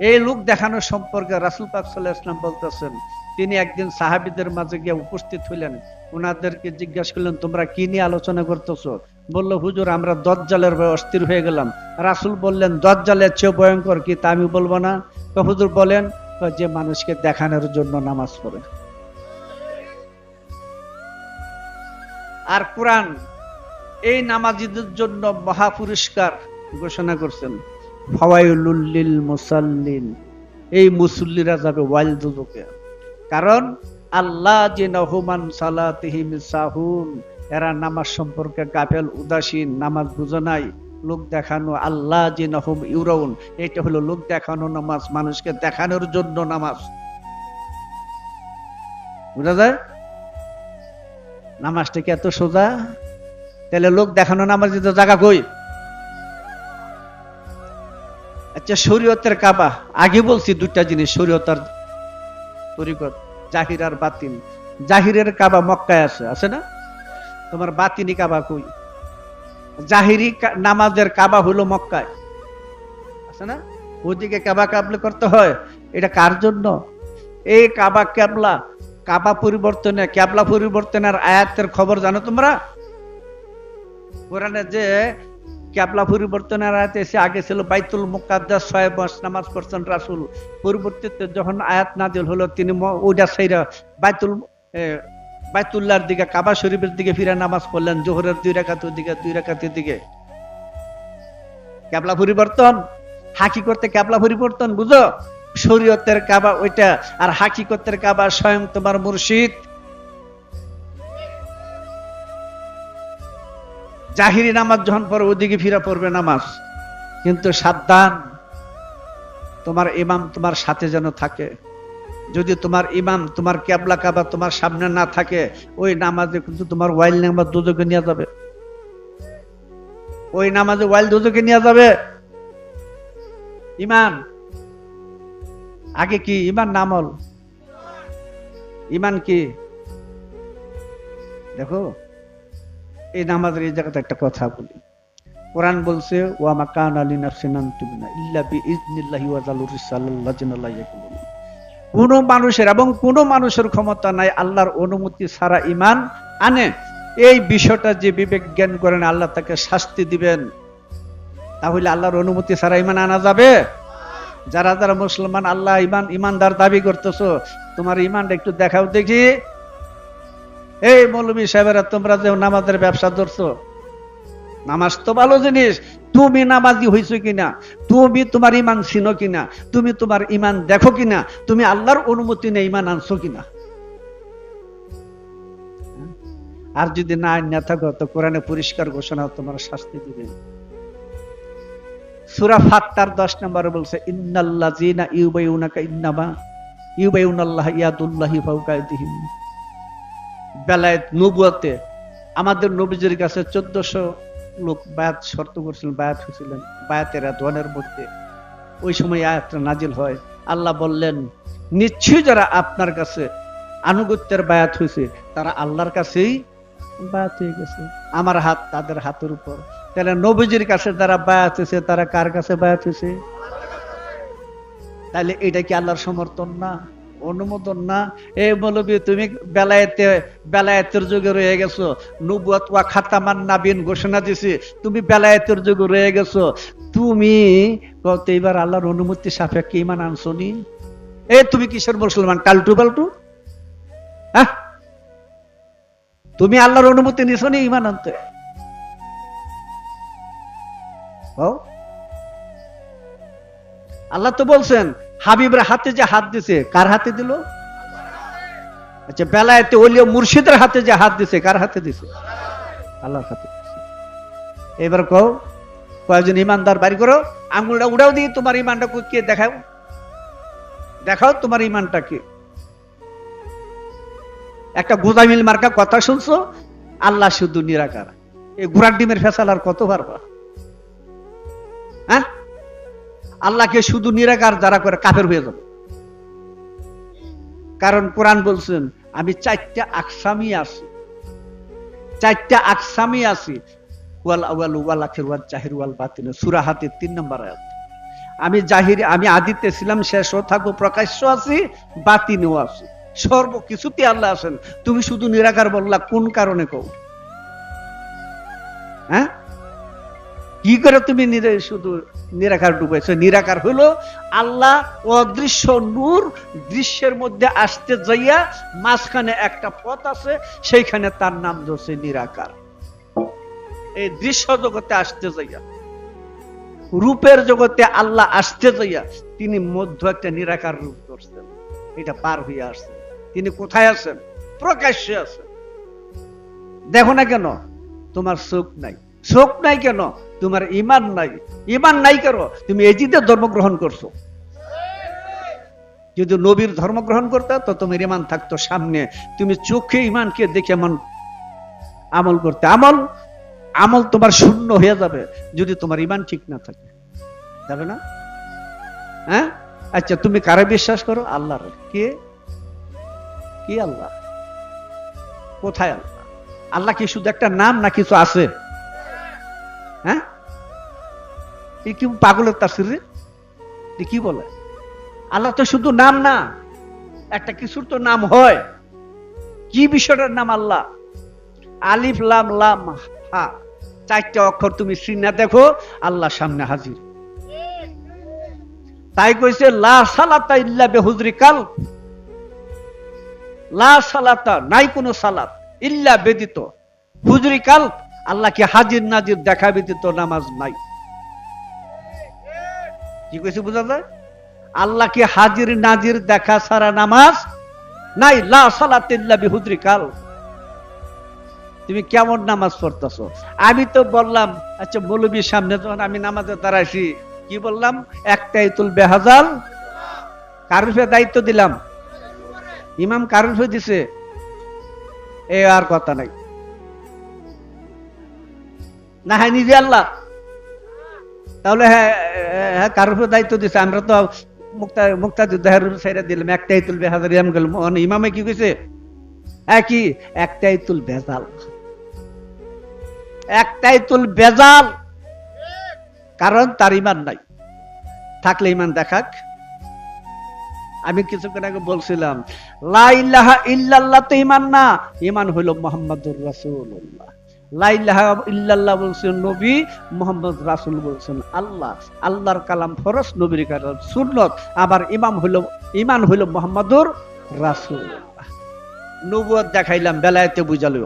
এই লোক দেখানো সম্পর্কে রাসূল পাক সাল্লাল্লাহু আলাইহি ওয়াসাল্লাম বলতেছেন, তিনি একদিন সাহাবীদের মাঝে গিয়ে উপস্থিত হইলেন। ওনাদেরকে জিজ্ঞাসা করলেন, তোমরা কি নিয়ে আলোচনা করতেছো? বলল, হুজুর আমরা দজ্জালের ভয়ে অস্থির হয়ে গেলাম। রাসূল বললেন, দজ্জালের চেয়ে ভয়ঙ্কর কি তা আমি বলবো না? তো হুজুর বলেন, যে মানুষকে দেখানোর জন্য নামাজ পড়ে। আর কোরআন এই নামাজীদের জন্য মহা পুরস্কার ঘোষণা করছেন, ফাওয়াইলুল লিল মুসাল্লিন, এই মুসল্লিরা যাবে ওয়াইল দুজকে। কারণ আল্লাহ জিনাহুমান সালাতিহিম সাহুন, এরা নামাজ সম্পর্কে গাফেল, উদাসীন, নামাজ বুঝে নাই, লোক দেখানো। আল্লাহ জিনাহুম ইউরাউন, এটা হলো লোক দেখানো নামাজ, মানুষকে দেখানোর জন্য নামাজ। বুঝা যায় নামাজটা কি এত সোজা? তাহলে লোক দেখানো নামাজ দিতে জায়গা কই? আচ্ছা, শরীয়তের কাবা, আগে বলছি দুইটা জিনিস, শরীয়ত আর তরিকত, জাহির আর বাতিন। জাহিরের কাবা মক্কায় আছে না? তোমার বাতিনি কাবা কই? জাহিরি নামাজের কাবা হলো মক্কায়, আছে না? ওদিকে কাবা কাবলে করতে হয়। এটা কার জন্য? এই কাবা কেবলা, কাবা পরিবর্তনে, কেবলা পরিবর্তনের আয়াতের খবর জানো তোমরা? কোরআনে যে কেবলা পরিবর্তনের আয়াত এসে, আগে ছিল বাইতুল মুকাদ্দাস, 6 মাস নামাজ পড়ছেন রাসূল। পরিবর্তিতে যখন আয়াত নাজিল হলো, তিনি ওইটা ছাইরা বাইতুল্লাহর দিকে, কাবা শরীফের দিকে ফিরে নামাজ পড়লেন, জোহরের 2 রাকাতের দিকে, 2 রাকাতের দিকে। কেবলা পরিবর্তন, হাকিকতে কেবলা পরিবর্তন বুঝো? শরীয়তের কাবা ওইটা, আর হাকিকতের কাবা স্বয়ং তোমার মুর্শিদ। জাহিরি নামাজ যখন পড়ে ওদিকে ফিরা পড়বে নামাজ, কিন্তু সাবধান, তোমার ইমাম তোমার সাথে যেন থাকে। যদি তোমার ইমাম, তোমার কেবলা কাবা তোমার সামনে না থাকে, ওই নামাজে কিন্তু তোমার ওয়াইল নামাজ দুজকে নিয়ে যাবে। ওই নামাজে ওয়াইল দুজকে নিয়ে যাবে। ইমান আগে কি? ইমান নামল, ইমান কি? দেখো, এই নামাজের এই জায়গাতে একটা কথা বলি। কোরআন বলছে, ওয়া মা কানা লিনাফসিন আন তুমিনা ইল্লা বিইজনিল্লাহি ওয়া যালুর রিসালাল্লাযিনা লা ইয়াকুলুন। কোন মানুষের এবং কোন মানুষের ক্ষমতা নাই আল্লাহর অনুমতি ছাড়া ঈমান আনে। এই বিষয়টা যে বিবেক জ্ঞান করেন, আল্লাহ তাকে শাস্তি দিবেন। তাহলে আল্লাহর অনুমতি ছাড়া ঈমান আনা যাবে? যারা যারা মুসলমান, আল্লাহ ঈমানদার দাবি করতেছো, তোমার ঈমানটা একটু দেখাও দেখি। এই মৌলভী সাহেবেরা, তোমরা যে নামাজের ব্যবসা ধরছো, নামাজ তো ভালো জিনিস, তুমি নামাজি হইছো কিনা, তুমি তোমার ঈমান চিনো কিনা, তুমি তোমার ঈমান দেখো কিনা, তুমি আল্লাহর অনুমতি নেই ঈমান আনছো কিনা। আর যদি না থাকো, তো কোরআনে পরিষ্কার ঘোষণা, তোমার শাস্তি দিবেন। সূরা ফাত্তার 10 নম্বরে বলছে, ইন্নাল্লাযীনা ইউবাইউনাকা ইন্নামা ইউবাইউনাল্লাহ ইয়াদুল্লাহি ফাওকা আইদিহিম। বেলায়েত নবুয়তে আমাদের নবীজির কাছে 1400 লোক বায়াত শর্ত করছিলেন, বায়াত হয়েছিলেন, বায়াতের রিদওয়ানের মধ্যে। ওই সময় আয়াতটা নাজিল হয়। আল্লাহ বললেন, নিশ্চয়ই যারা আপনার কাছে আনুগত্যের বায়াত হয়েছে, তারা আল্লাহর কাছেই বায়াত হয়ে গেছে। আমার হাত তাদের হাতের উপর। তাহলে নবীজির কাছে যারা বায়াত হয়েছে, তারা কার কাছে বায়াত হয়েছে? তাহলে এটা কি আল্লাহর সমর্থন না, অনুমোদন না? এই মৌলবী, তুমি বেলায়েতের যুগে রয়ে গেছো, নবুয়ত ওয়া খাতামান নাবিয়িন ঘোষণা দিছি, তুমি বেলায়েতের যুগে রয়ে গেছো। তুমি কত এবার আল্লাহর অনুমতি সাপেক্ষে ঈমান আনছো নি? তুমি কিসের মুসলমান, টালটু বালটু? হ্যাঁ, তুমি আল্লাহর অনুমতি নিছো নি ঈমান আনতে? আল্লাহ তো বলছেন, হাবিবের হাতে যে হাত দিছে, কার হাতে দিল? আচ্ছা, বেলায়েতে ওলিয়া মুর্শিদের হাতে যে হাত দিছে, কার হাতে দিছে? আল্লাহর হাতে দিছে। এবার কও, কয়েকজন ইমানদার বাড়ি করো, আঙুলটা উড়াও দিয়ে তোমার ইমানটা কে দেখাও, দেখাও তোমার ইমানটা কি। একটা গোদামিল মার্কা কথা শুনছো, আল্লাহ শুধু নিরাকার। এই ঘোড়ার ডিমের ফেসাল আর কত পারবা? হ্যাঁ, আল্লাহকে শুধু নিরাকার যারা করে কাফের হয়ে যাবে। কারণ কোরআন বলছেন, আমি 4টা আকসামি আছি, 4টা আকসামি আছি, ওয়াল আউয়াল ওয়াল আখির ওয়াল জাহির ওয়াল বাতিন। সূরা হাতির 3 নম্বর আয়াত। আমি জাহিরি, আমি আদিতে ছিলাম, শেষও থাকবো, প্রকাশ্য আছি, বাতিনেও আছি, সর্বকিছুতে আল্লাহ আছেন। তুমি শুধু নিরাকার বললা, কোন কারণে কও? হ্যাঁ, কি করে তুমি শুধু নিরাকার ডুবেছো? নিরাকার হলো আল্লাহ অদৃশ্য নূর, দৃশ্যের মধ্যে আসতে যাইয়া মাঝখানে একটা পথ আছে, সেইখানে তার নাম ধরছে নিরাকার। এই দৃশ্য জগতে আসতে যাইয়া, রূপের জগতে আল্লাহ আসতে যাইয়া তিনি মধ্য একটা নিরাকার রূপ ধরছেন, এটা পার হইয়া আসছেন। তিনি কোথায় আছেন? প্রকাশ্যে আছেন। দেখো না কেন? তোমার চোখ নাই। চোখ নাই কেন? তোমার ঈমান নাই। ঈমান নাই কেন? তুমি এজিদের ধর্ম গ্রহণ করছো। যদি নবীর ধর্ম গ্রহণ করতে তো তোমার ঈমান থাকতো সামনে, তুমি চোখে ঈমানকে দেখে এমন আমল করতে। আমল তোমার শূন্য হয়ে যাবে যদি তোমার ঈমান ঠিক না থাকে, যাবে না? হ্যাঁ, আচ্ছা, তুমি কারে বিশ্বাস করো? আল্লাহর। কে? কি আল্লাহ? কোথায় আল্লাহ? আল্লাহ কি শুধু একটা নাম, না কিছু আছে? হ্যাঁ, এই কি পাগলের তাফসীর রে? কি বলে? আল্লাহ তো শুধু নাম না, একটা কিছুর তো নাম হয়। কি বিষয়টার নাম আল্লাহ? আলিফ লাম লাম হা, চারটা অক্ষর তুমি সিনা দেখো, আল্লাহ সামনে হাজির। তাই কইছে লা সালাতা ইল্লা বিহুজরি কালব, লা সালাতা, নাই কোন সালাত, ইল্লা ব্যতীত, হুজরি কালব, আল্লাহকে হাজির নাজির দেখা ব্যতীত নামাজ নাই। কি কইছে বুঝা যায়? আল্লাহকে হাজির নাজির দেখা ছাড়া নামাজ নাই। লা সালাতা ইল্লা বিহুজরি কালব। তুমি কেমন নামাজ পড়তেছো? আমি তো বললাম, আচ্ছা মৌলবীর সামনে যখন আমি নামাজে দাঁড়াইছি, কি বললাম? একটাইতুল বেহাজাল। কার উপরে দায়িত্ব দিলাম? ইমাম কার উপরে দিছে? এ আর কথা নাই না, হ্যাঁ নিজে আল্লাহ। তাহলে হ্যাঁ কার উপরে দায়িত্ব দিছে? আমরা তো মুক্তাদির সাইরা দিলাম, একটাইতুল বেহাজাল। ইমাম গেল, ইমামে কি কইছে? একই, একটাইতুল বেজাল। একটাইতুল বেজাল, কারণ তার ঈমান নাই। থাকলে ঈমান দেখাক। আমি কিছুক্ষণ আগে বলছিলাম, লা ইলাহা ইল্লাল্লাহ তো ঈমান না, ঈমান হলো মুহাম্মাদুর রাসূলুল্লাহ। লা ইলাহা ইল্লাল্লাহ বলছেন নবী, মুহাম্মদ রাসূল বলছেন আল্লাহ। আল্লাহর কালাম ফরজ, নবীর কালাম সুন্নাত। আবার ঈমান হলো মুহাম্মাদুর রাসূলুল্লাহ। নবুয়ত দেখাইলাম, বেলায়েতে বুঝালো।